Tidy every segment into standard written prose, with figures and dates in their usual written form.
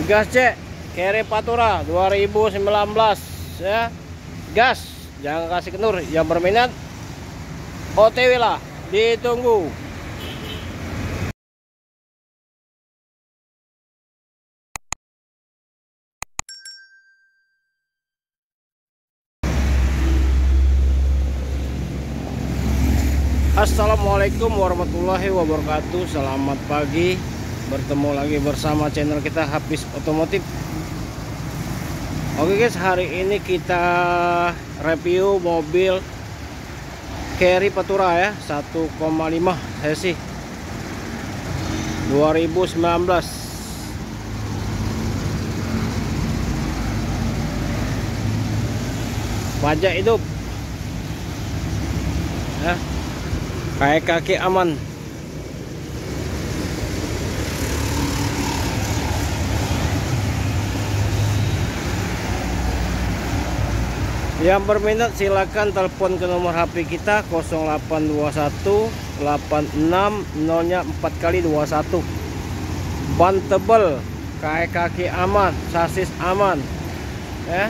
Gas cek Carry Patura 2019 ya. Gas, jangan kasih kendur. Yang berminat OTW lah, ditunggu. Assalamualaikum warahmatullahi wabarakatuh. Selamat pagi, bertemu lagi bersama channel kita Hafiz Otomotif. Oke guys, hari ini kita review mobil Carry Patura ya, 1,5 cc 2019. Pajak hidup ya, kayak kaki aman. Yang berminat silakan telepon ke nomor HP kita 0821 86 4 kali 21. Ban tebal, kayak kaki aman, sasis aman ya.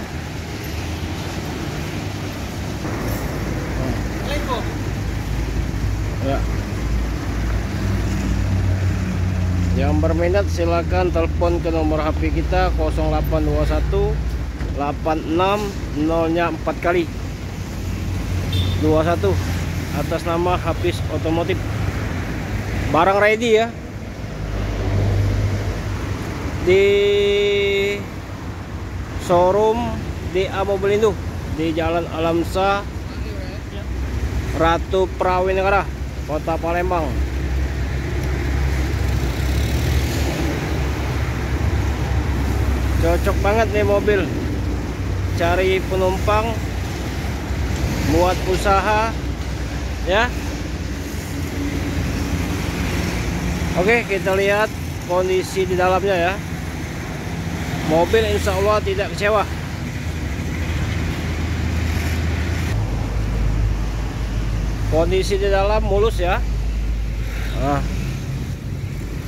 Ya. Yang berminat silakan telepon ke nomor HP kita 0821 86 4 kali 21 atas nama Hafiz Otomotif. Barang ready ya, di showroom di Amobelindo di Jalan Alamsa, Ratu Prawinegara, Kota Palembang. Cocok banget nih mobil, cari penumpang buat usaha ya. Oke, kita lihat kondisi di dalamnya ya. Mobil insya Allah tidak kecewa. Kondisi di dalam mulus ya.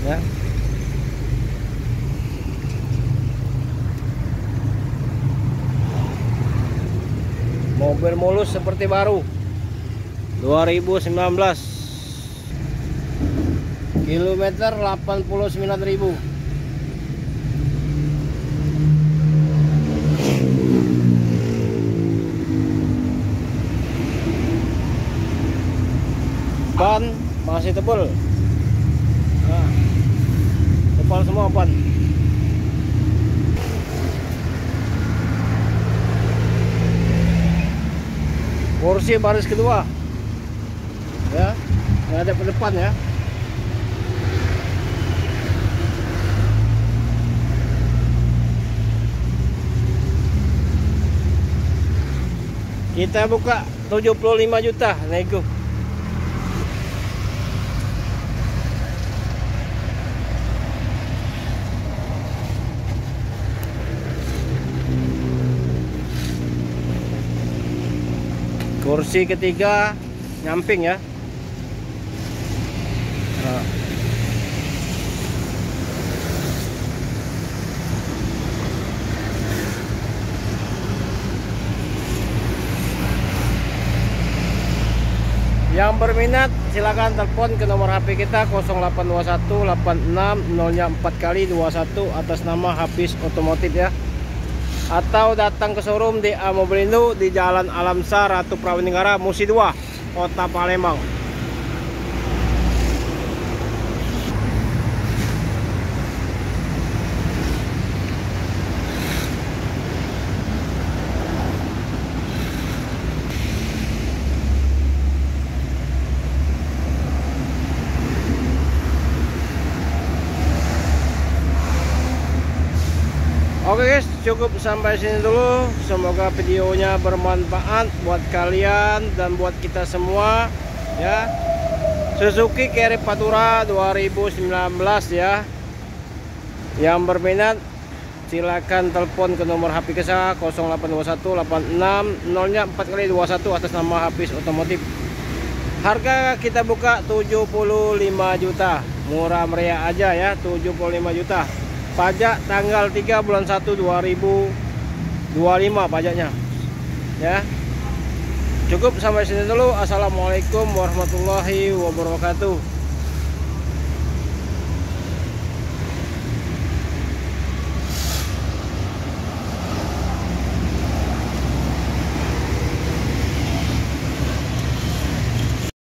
Ya. Mobil mulus seperti baru 2019. Kilometer 89.000. Ban masih tebal. Nah, tebal semua ban. Kursi baris kedua ya, ngadep ke depan ya. Kita buka 75 juta nego. Kursi ketiga nyamping ya. Nah. Yang berminat silakan telepon ke nomor HP kita 0821 86 4 kali 21 atas nama Hafiz Otomotif ya. Atau datang ke showroom di Amobelindo di Jalan Alamsa, Ratu Prawinegara, Musi 2, Kota Palembang. Oke guys, cukup sampai sini dulu. Semoga videonya bermanfaat buat kalian dan buat kita semua ya. Suzuki Carry Patura 2019 ya. Yang berminat silakan telepon ke nomor HP kita 0821 86 4 kali 21 atas nama Hafiz Otomotif. Harga kita buka 75 juta, murah meriah aja ya, 75 juta. pajak tanggal 3 bulan 1 2025 pajaknya ya. Cukup sampai sini dulu. Assalamualaikum warahmatullahi wabarakatuh.